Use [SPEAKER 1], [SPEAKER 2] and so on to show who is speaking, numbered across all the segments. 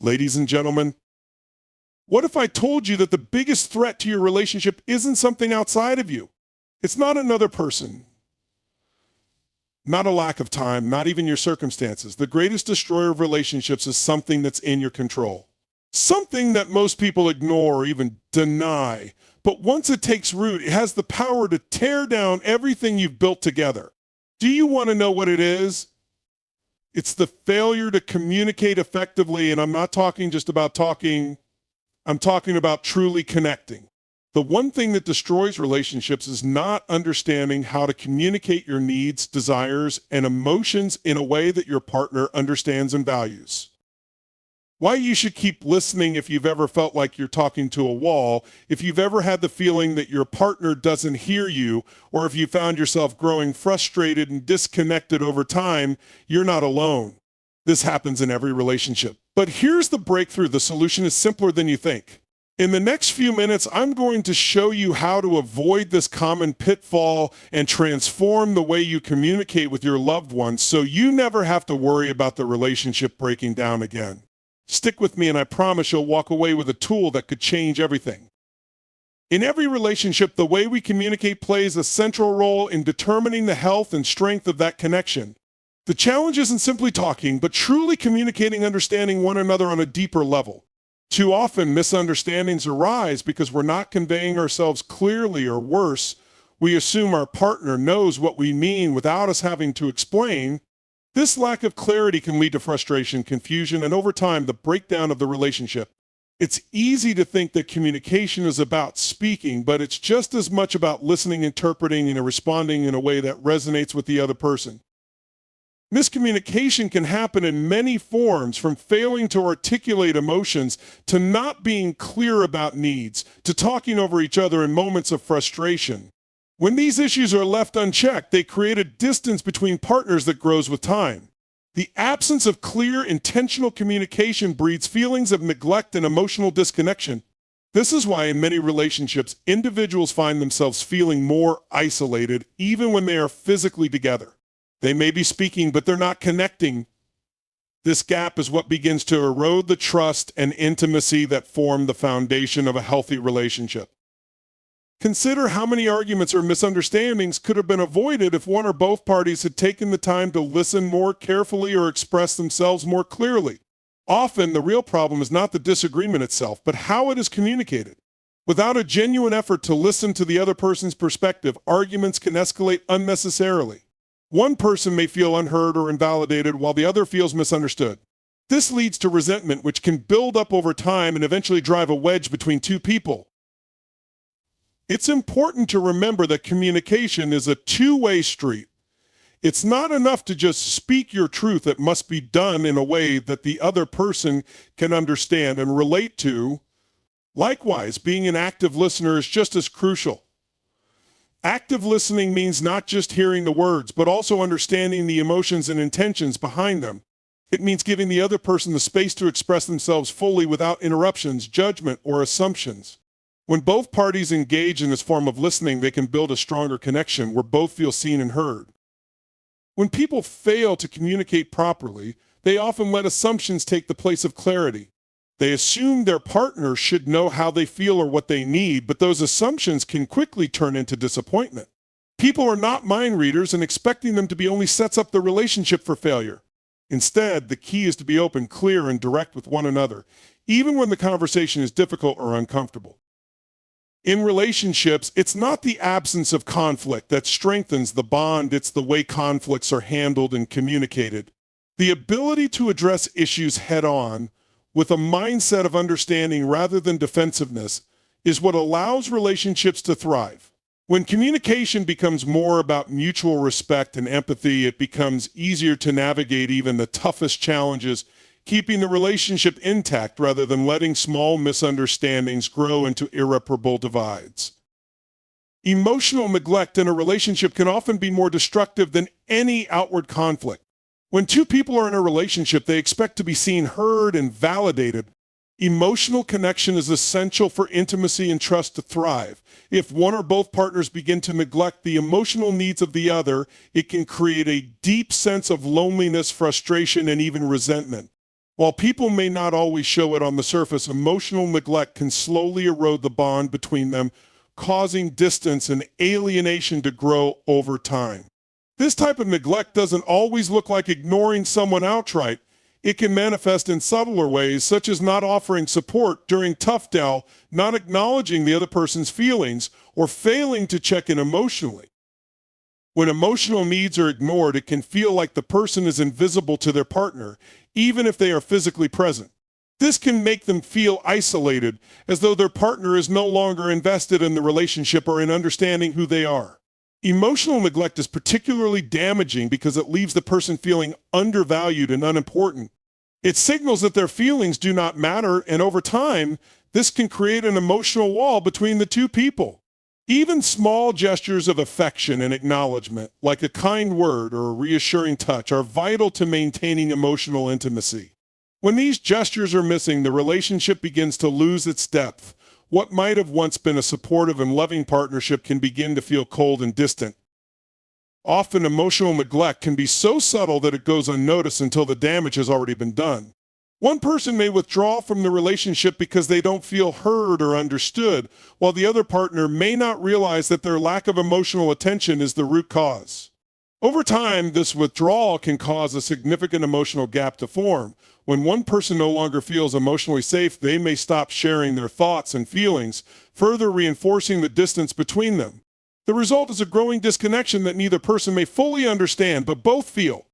[SPEAKER 1] Ladies and gentlemen, what if I told you that the biggest threat to your relationship isn't something outside of you? It's not another person, not a lack of time, not even your circumstances. The greatest destroyer of relationships is something that's in your control. Something that most people ignore or even deny. But once it takes root, it has the power to tear down everything you've built together. Do you want to know what it is? It's the failure to communicate effectively, and I'm not talking just about talking, I'm talking about truly connecting. The one thing that destroys relationships is not understanding how to communicate your needs, desires, and emotions in a way that your partner understands and values. Why you should keep listening if you've ever felt like you're talking to a wall, if you've ever had the feeling that your partner doesn't hear you, or if you found yourself growing frustrated and disconnected over time, you're not alone. This happens in every relationship. But here's the breakthrough. The solution is simpler than you think. In the next few minutes, I'm going to show you how to avoid this common pitfall and transform the way you communicate with your loved ones so you never have to worry about the relationship breaking down again. Stick with me and I promise you'll walk away with a tool that could change everything. In every relationship, the way we communicate plays a central role in determining the health and strength of that connection. The challenge isn't simply talking, but truly communicating, understanding one another on a deeper level. Too often, misunderstandings arise because we're not conveying ourselves clearly, or worse, we assume our partner knows what we mean without us having to explain. This lack of clarity can lead to frustration, confusion, and over time, the breakdown of the relationship. It's easy to think that communication is about speaking, but it's just as much about listening, interpreting, and responding in a way that resonates with the other person. Miscommunication can happen in many forms, from failing to articulate emotions, to not being clear about needs, to talking over each other in moments of frustration. When these issues are left unchecked, they create a distance between partners that grows with time. The absence of clear, intentional communication breeds feelings of neglect and emotional disconnection. This is why in many relationships, individuals find themselves feeling more isolated even when they are physically together. They may be speaking, but they're not connecting. This gap is what begins to erode the trust and intimacy that form the foundation of a healthy relationship. Consider how many arguments or misunderstandings could have been avoided if one or both parties had taken the time to listen more carefully or express themselves more clearly. Often, the real problem is not the disagreement itself, but how it is communicated. Without a genuine effort to listen to the other person's perspective, arguments can escalate unnecessarily. One person may feel unheard or invalidated while the other feels misunderstood. This leads to resentment, which can build up over time and eventually drive a wedge between two people. It's important to remember that communication is a two-way street. It's not enough to just speak your truth. It must be done in a way that the other person can understand and relate to. Likewise, being an active listener is just as crucial. Active listening means not just hearing the words, but also understanding the emotions and intentions behind them. It means giving the other person the space to express themselves fully without interruptions, judgment, or assumptions. When both parties engage in this form of listening, they can build a stronger connection where both feel seen and heard. When people fail to communicate properly, they often let assumptions take the place of clarity. They assume their partner should know how they feel or what they need, but those assumptions can quickly turn into disappointment. People are not mind readers, and expecting them to be only sets up the relationship for failure. Instead, the key is to be open, clear, and direct with one another, even when the conversation is difficult or uncomfortable. In relationships, it's not the absence of conflict that strengthens the bond, it's the way conflicts are handled and communicated. The ability to address issues head-on, with a mindset of understanding rather than defensiveness, is what allows relationships to thrive. When communication becomes more about mutual respect and empathy, it becomes easier to navigate even the toughest challenges, keeping the relationship intact rather than letting small misunderstandings grow into irreparable divides. Emotional neglect in a relationship can often be more destructive than any outward conflict. When two people are in a relationship, they expect to be seen, heard, and validated. Emotional connection is essential for intimacy and trust to thrive. If one or both partners begin to neglect the emotional needs of the other, it can create a deep sense of loneliness, frustration, and even resentment. While people may not always show it on the surface, emotional neglect can slowly erode the bond between them, causing distance and alienation to grow over time. This type of neglect doesn't always look like ignoring someone outright. It can manifest in subtler ways, such as not offering support during tough day, not acknowledging the other person's feelings, or failing to check in emotionally. When emotional needs are ignored, it can feel like the person is invisible to their partner, even if they are physically present. This can make them feel isolated, as though their partner is no longer invested in the relationship or in understanding who they are. Emotional neglect is particularly damaging because it leaves the person feeling undervalued and unimportant. It signals that their feelings do not matter, and over time, this can create an emotional wall between the two people. Even small gestures of affection and acknowledgement, like a kind word or a reassuring touch, are vital to maintaining emotional intimacy. When these gestures are missing, the relationship begins to lose its depth. What might have once been a supportive and loving partnership can begin to feel cold and distant. Often, emotional neglect can be so subtle that it goes unnoticed until the damage has already been done. One person may withdraw from the relationship because they don't feel heard or understood, while the other partner may not realize that their lack of emotional attention is the root cause. Over time, this withdrawal can cause a significant emotional gap to form. When one person no longer feels emotionally safe, they may stop sharing their thoughts and feelings, further reinforcing the distance between them. The result is a growing disconnection that neither person may fully understand, but both feel.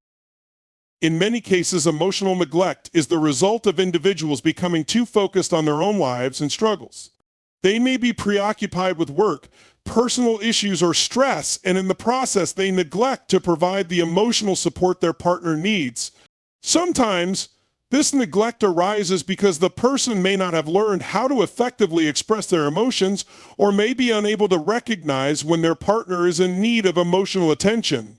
[SPEAKER 1] In many cases, emotional neglect is the result of individuals becoming too focused on their own lives and struggles. They may be preoccupied with work, personal issues, or stress, and in the process, they neglect to provide the emotional support their partner needs. Sometimes, this neglect arises because the person may not have learned how to effectively express their emotions or may be unable to recognize when their partner is in need of emotional attention.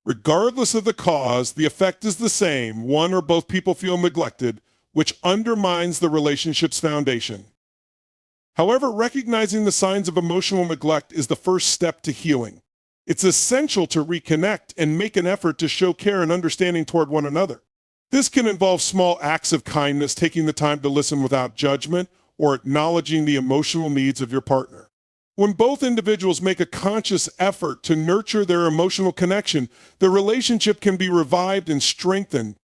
[SPEAKER 1] Regardless of the cause, the effect is the same. One or both people feel neglected, which undermines the relationship's foundation. However, recognizing the signs of emotional neglect is the first step to healing. It's essential to reconnect and make an effort to show care and understanding toward one another. This can involve small acts of kindness, taking the time to listen without judgment, or acknowledging the emotional needs of your partner. When both individuals make a conscious effort to nurture their emotional connection, the relationship can be revived and strengthened.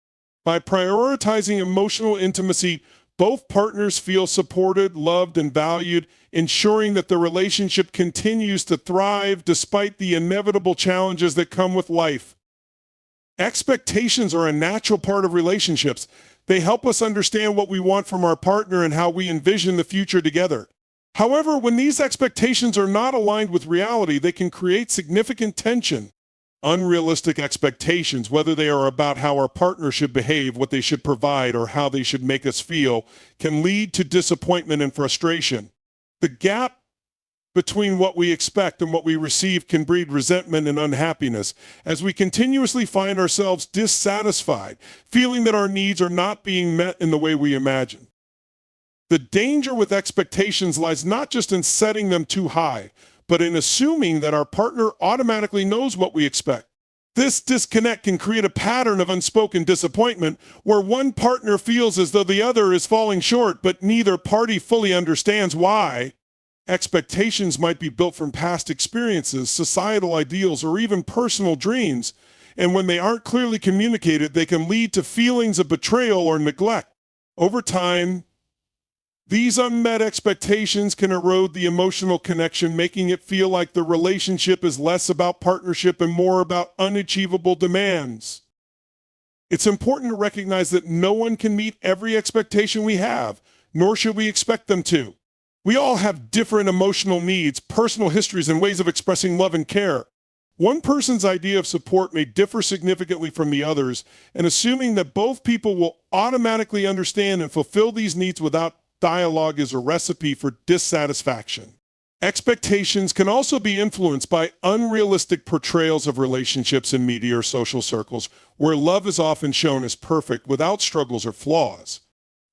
[SPEAKER 1] By prioritizing emotional intimacy, both partners feel supported, loved, and valued, ensuring that the relationship continues to thrive despite the inevitable challenges that come with life. Expectations are a natural part of relationships. They help us understand what we want from our partner and how we envision the future together. However, when these expectations are not aligned with reality, they can create significant tension. Unrealistic expectations, whether they are about how our partner should behave, what they should provide, or how they should make us feel, can lead to disappointment and frustration. The gap between what we expect and what we receive can breed resentment and unhappiness, as we continuously find ourselves dissatisfied, feeling that our needs are not being met in the way we imagine. The danger with expectations lies not just in setting them too high, but in assuming that our partner automatically knows what we expect. This disconnect can create a pattern of unspoken disappointment where one partner feels as though the other is falling short, but neither party fully understands why. Expectations might be built from past experiences, societal ideals, or even personal dreams, and when they aren't clearly communicated, they can lead to feelings of betrayal or neglect. Over time, these unmet expectations can erode the emotional connection, making it feel like the relationship is less about partnership and more about unachievable demands. It's important to recognize that no one can meet every expectation we have, nor should we expect them to. We all have different emotional needs, personal histories, and ways of expressing love and care. One person's idea of support may differ significantly from the other's, and assuming that both people will automatically understand and fulfill these needs without dialogue is a recipe for dissatisfaction. Expectations can also be influenced by unrealistic portrayals of relationships in media or social circles, where love is often shown as perfect without struggles or flaws.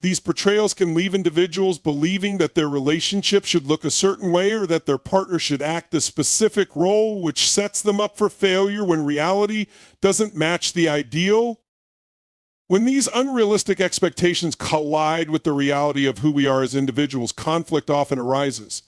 [SPEAKER 1] These portrayals can leave individuals believing that their relationship should look a certain way or that their partner should act a specific role, which sets them up for failure when reality doesn't match the ideal. When these unrealistic expectations collide with the reality of who we are as individuals, conflict often arises.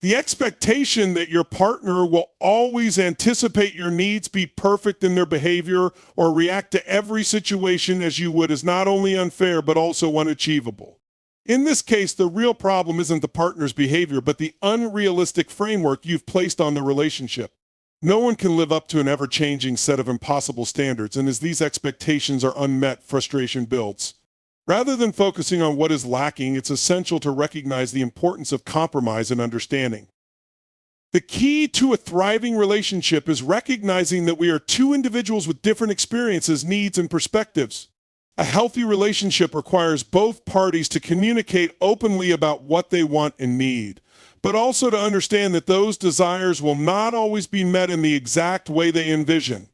[SPEAKER 1] The expectation that your partner will always anticipate your needs, be perfect in their behavior, or react to every situation as you would is not only unfair, but also unachievable. In this case, the real problem isn't the partner's behavior, but the unrealistic framework you've placed on the relationship. No one can live up to an ever-changing set of impossible standards, and as these expectations are unmet, frustration builds. Rather than focusing on what is lacking, it's essential to recognize the importance of compromise and understanding. The key to a thriving relationship is recognizing that we are two individuals with different experiences, needs, and perspectives. A healthy relationship requires both parties to communicate openly about what they want and need, but also to understand that those desires will not always be met in the exact way they envision.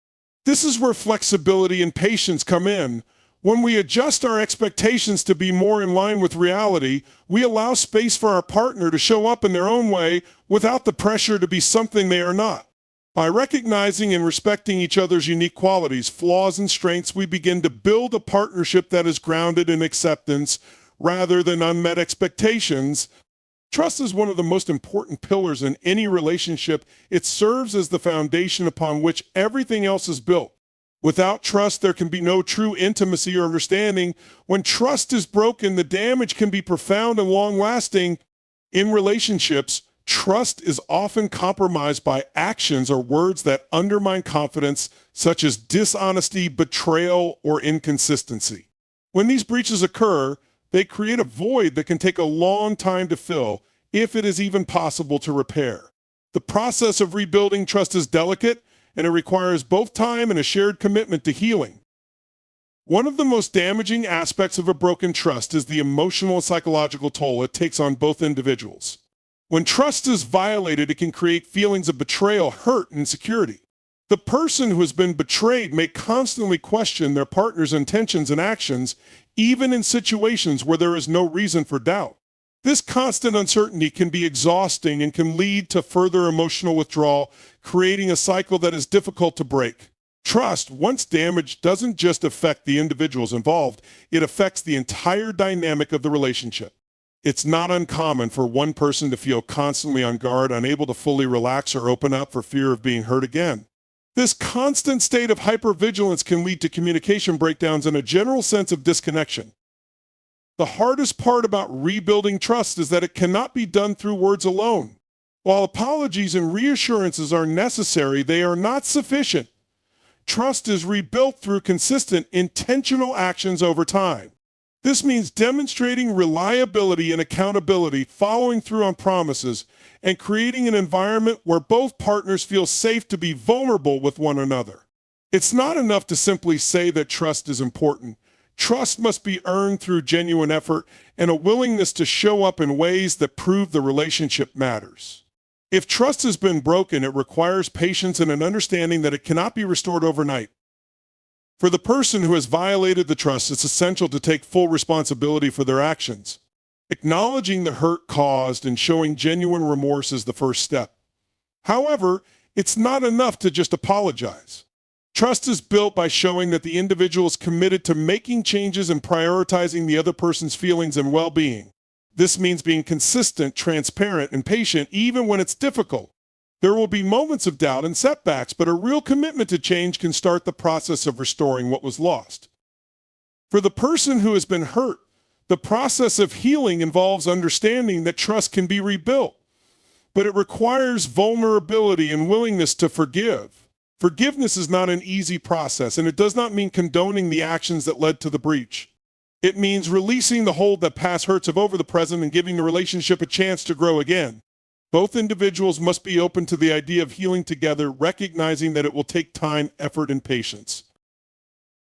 [SPEAKER 1] This is where flexibility and patience come in. When we adjust our expectations to be more in line with reality, we allow space for our partner to show up in their own way without the pressure to be something they are not. By recognizing and respecting each other's unique qualities, flaws, and strengths, we begin to build a partnership that is grounded in acceptance rather than unmet expectations. Trust is one of the most important pillars in any relationship. It serves as the foundation upon which everything else is built. Without trust, there can be no true intimacy or understanding. When trust is broken, the damage can be profound and long-lasting. In relationships, trust is often compromised by actions or words that undermine confidence, such as dishonesty, betrayal, or inconsistency. When these breaches occur, they create a void that can take a long time to fill, if it is even possible to repair. The process of rebuilding trust is delicate, and it requires both time and a shared commitment to healing. One of the most damaging aspects of a broken trust is the emotional and psychological toll it takes on both individuals. When trust is violated, it can create feelings of betrayal, hurt, and insecurity. The person who has been betrayed may constantly question their partner's intentions and actions, even in situations where there is no reason for doubt. This constant uncertainty can be exhausting and can lead to further emotional withdrawal, creating a cycle that is difficult to break. Trust, once damaged, doesn't just affect the individuals involved, it affects the entire dynamic of the relationship. It's not uncommon for one person to feel constantly on guard, unable to fully relax or open up for fear of being hurt again. This constant state of hypervigilance can lead to communication breakdowns and a general sense of disconnection. The hardest part about rebuilding trust is that it cannot be done through words alone. While apologies and reassurances are necessary, they are not sufficient. Trust is rebuilt through consistent, intentional actions over time. This means demonstrating reliability and accountability, following through on promises, and creating an environment where both partners feel safe to be vulnerable with one another. It's not enough to simply say that trust is important. Trust must be earned through genuine effort and a willingness to show up in ways that prove the relationship matters. If trust has been broken, it requires patience and an understanding that it cannot be restored overnight. For the person who has violated the trust, it's essential to take full responsibility for their actions. Acknowledging the hurt caused and showing genuine remorse is the first step. However, it's not enough to just apologize. Trust is built by showing that the individual is committed to making changes and prioritizing the other person's feelings and well-being. This means being consistent, transparent, and patient even when it's difficult. There will be moments of doubt and setbacks, but a real commitment to change can start the process of restoring what was lost. For the person who has been hurt, the process of healing involves understanding that trust can be rebuilt, but it requires vulnerability and willingness to forgive. Forgiveness is not an easy process, and it does not mean condoning the actions that led to the breach. It means releasing the hold that past hurts have over the present and giving the relationship a chance to grow again. Both individuals must be open to the idea of healing together, recognizing that it will take time, effort, and patience.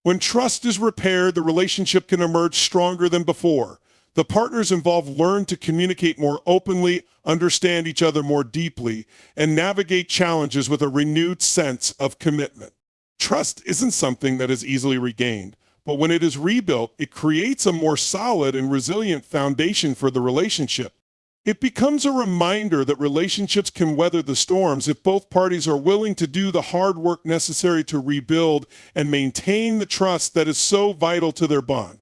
[SPEAKER 1] When trust is repaired, the relationship can emerge stronger than before. The partners involved learn to communicate more openly, understand each other more deeply, and navigate challenges with a renewed sense of commitment. Trust isn't something that is easily regained, but when it is rebuilt, it creates a more solid and resilient foundation for the relationship. It becomes a reminder that relationships can weather the storms if both parties are willing to do the hard work necessary to rebuild and maintain the trust that is so vital to their bond.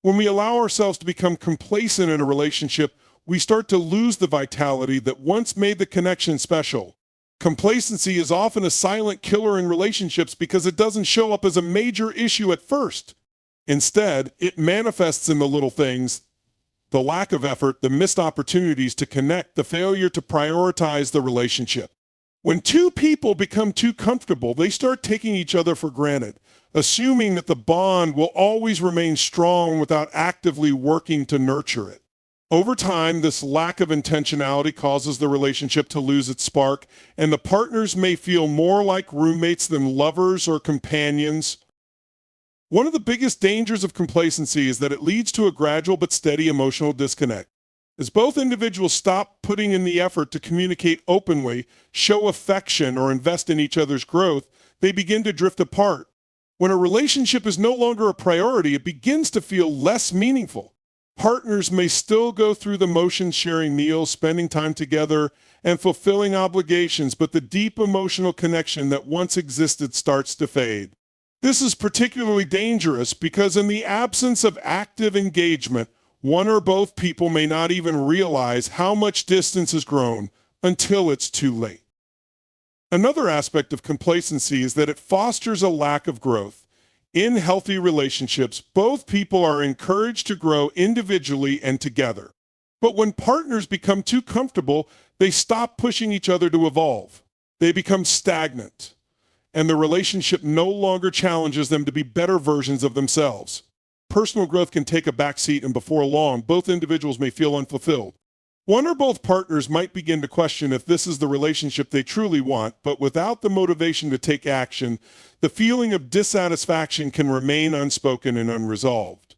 [SPEAKER 1] When we allow ourselves to become complacent in a relationship, we start to lose the vitality that once made the connection special. Complacency is often a silent killer in relationships because it doesn't show up as a major issue at first. Instead, it manifests in the little things: the lack of effort, the missed opportunities to connect, the failure to prioritize the relationship. When two people become too comfortable, they start taking each other for granted, assuming that the bond will always remain strong without actively working to nurture it. Over time, this lack of intentionality causes the relationship to lose its spark, and the partners may feel more like roommates than lovers or companions. One of the biggest dangers of complacency is that it leads to a gradual but steady emotional disconnect. As both individuals stop putting in the effort to communicate openly, show affection, or invest in each other's growth, they begin to drift apart. When a relationship is no longer a priority, it begins to feel less meaningful. Partners may still go through the motions, sharing meals, spending time together, and fulfilling obligations, but the deep emotional connection that once existed starts to fade. This is particularly dangerous because in the absence of active engagement, one or both people may not even realize how much distance has grown until it's too late. Another aspect of complacency is that it fosters a lack of growth. In healthy relationships, both people are encouraged to grow individually and together. But when partners become too comfortable, they stop pushing each other to evolve. They become stagnant, and the relationship no longer challenges them to be better versions of themselves. Personal growth can take a backseat, and before long, both individuals may feel unfulfilled. One or both partners might begin to question if this is the relationship they truly want, but without the motivation to take action, the feeling of dissatisfaction can remain unspoken and unresolved.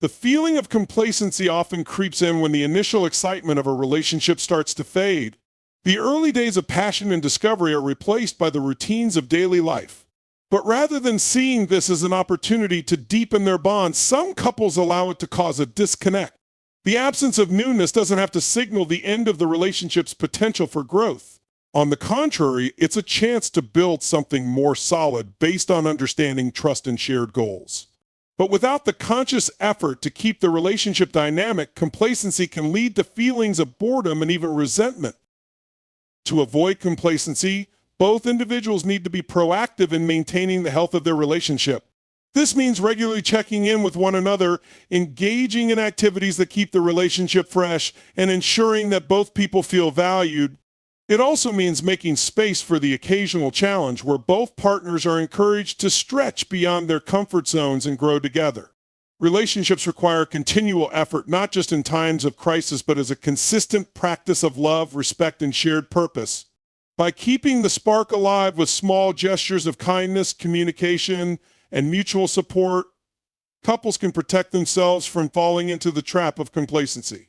[SPEAKER 1] The feeling of complacency often creeps in when the initial excitement of a relationship starts to fade. The early days of passion and discovery are replaced by the routines of daily life. But rather than seeing this as an opportunity to deepen their bond, some couples allow it to cause a disconnect. The absence of newness doesn't have to signal the end of the relationship's potential for growth. On the contrary, it's a chance to build something more solid based on understanding, trust, and shared goals. But without the conscious effort to keep the relationship dynamic, complacency can lead to feelings of boredom and even resentment. To avoid complacency, both individuals need to be proactive in maintaining the health of their relationship. This means regularly checking in with one another, engaging in activities that keep the relationship fresh, and ensuring that both people feel valued. It also means making space for the occasional challenge where both partners are encouraged to stretch beyond their comfort zones and grow together. Relationships require continual effort, not just in times of crisis, but as a consistent practice of love, respect, and shared purpose. By keeping the spark alive with small gestures of kindness, communication, and mutual support, couples can protect themselves from falling into the trap of complacency.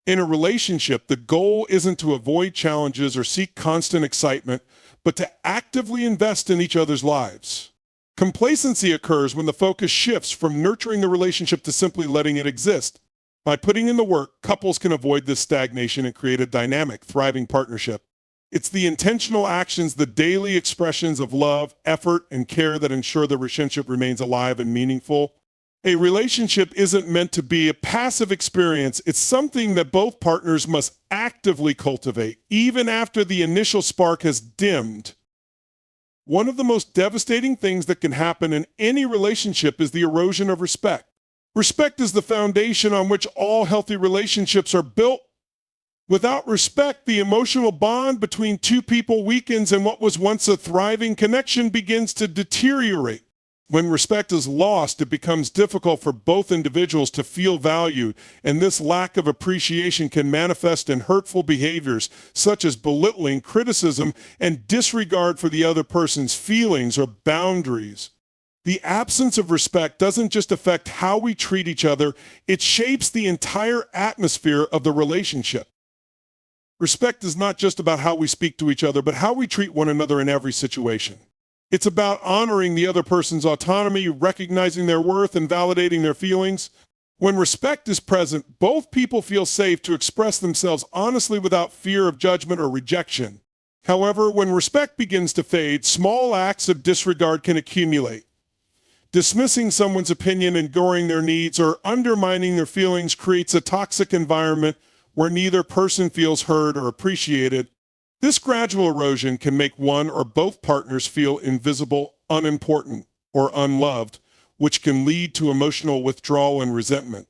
[SPEAKER 1] In a relationship, the goal isn't to avoid challenges or seek constant excitement, but to actively invest in each other's lives. Complacency occurs when the focus shifts from nurturing the relationship to simply letting it exist. By putting in the work, couples can avoid this stagnation and create a dynamic, thriving partnership. It's the intentional actions, the daily expressions of love, effort, and care that ensure the relationship remains alive and meaningful. A relationship isn't meant to be a passive experience. It's something that both partners must actively cultivate, even after the initial spark has dimmed. One of the most devastating things that can happen in any relationship is the erosion of respect. Respect is the foundation on which all healthy relationships are built. Without respect, the emotional bond between two people weakens and what was once a thriving connection begins to deteriorate. When respect is lost, it becomes difficult for both individuals to feel valued, and this lack of appreciation can manifest in hurtful behaviors such as belittling, criticism, and disregard for the other person's feelings or boundaries. The absence of respect doesn't just affect how we treat each other, it shapes the entire atmosphere of the relationship. Respect is not just about how we speak to each other, but how we treat one another in every situation. It's about honoring the other person's autonomy, recognizing their worth, and validating their feelings. When respect is present, both people feel safe to express themselves honestly without fear of judgment or rejection. However, when respect begins to fade, small acts of disregard can accumulate. Dismissing someone's opinion, ignoring their needs, or undermining their feelings creates a toxic environment where neither person feels heard or appreciated. This gradual erosion can make one or both partners feel invisible, unimportant, or unloved, which can lead to emotional withdrawal and resentment.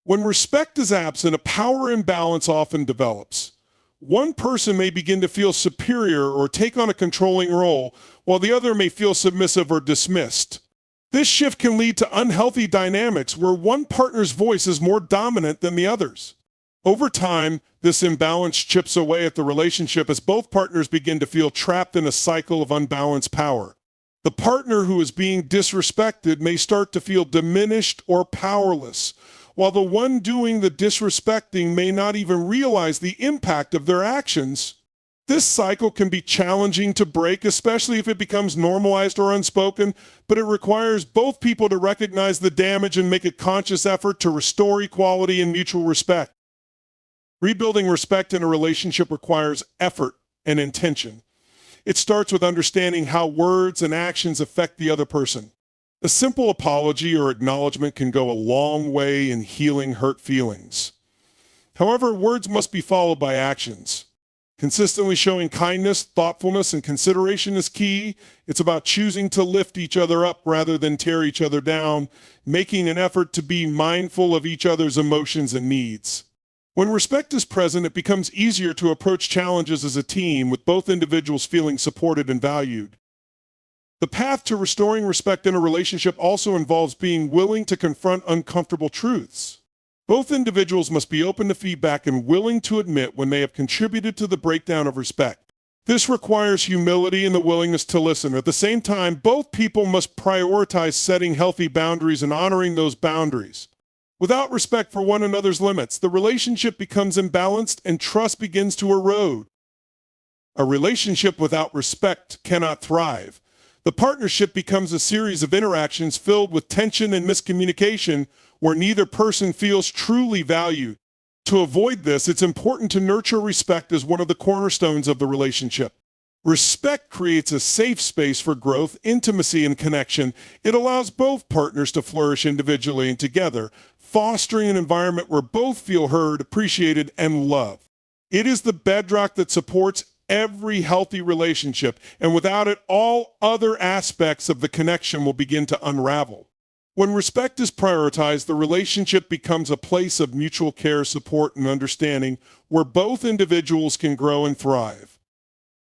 [SPEAKER 1] When respect is absent, a power imbalance often develops. One person may begin to feel superior or take on a controlling role, while the other may feel submissive or dismissed. This shift can lead to unhealthy dynamics where one partner's voice is more dominant than the other's. Over time, this imbalance chips away at the relationship as both partners begin to feel trapped in a cycle of unbalanced power. The partner who is being disrespected may start to feel diminished or powerless, while the one doing the disrespecting may not even realize the impact of their actions. This cycle can be challenging to break, especially if it becomes normalized or unspoken, but it requires both people to recognize the damage and make a conscious effort to restore equality and mutual respect. Rebuilding respect in a relationship requires effort and intention. It starts with understanding how words and actions affect the other person. A simple apology or acknowledgement can go a long way in healing hurt feelings. However, words must be followed by actions. Consistently showing kindness, thoughtfulness, and consideration is key. It's about choosing to lift each other up rather than tear each other down, making an effort to be mindful of each other's emotions and needs. When respect is present, it becomes easier to approach challenges as a team, with both individuals feeling supported and valued. The path to restoring respect in a relationship also involves being willing to confront uncomfortable truths. Both individuals must be open to feedback and willing to admit when they have contributed to the breakdown of respect. This requires humility and the willingness to listen. At the same time, both people must prioritize setting healthy boundaries and honoring those boundaries. Without respect for one another's limits, the relationship becomes imbalanced and trust begins to erode. A relationship without respect cannot thrive. The partnership becomes a series of interactions filled with tension and miscommunication where neither person feels truly valued. To avoid this, it's important to nurture respect as one of the cornerstones of the relationship. Respect creates a safe space for growth, intimacy, and connection. It allows both partners to flourish individually and together, fostering an environment where both feel heard, appreciated, and loved. It is the bedrock that supports every healthy relationship, and without it, all other aspects of the connection will begin to unravel. When respect is prioritized, the relationship becomes a place of mutual care, support, and understanding where both individuals can grow and thrive.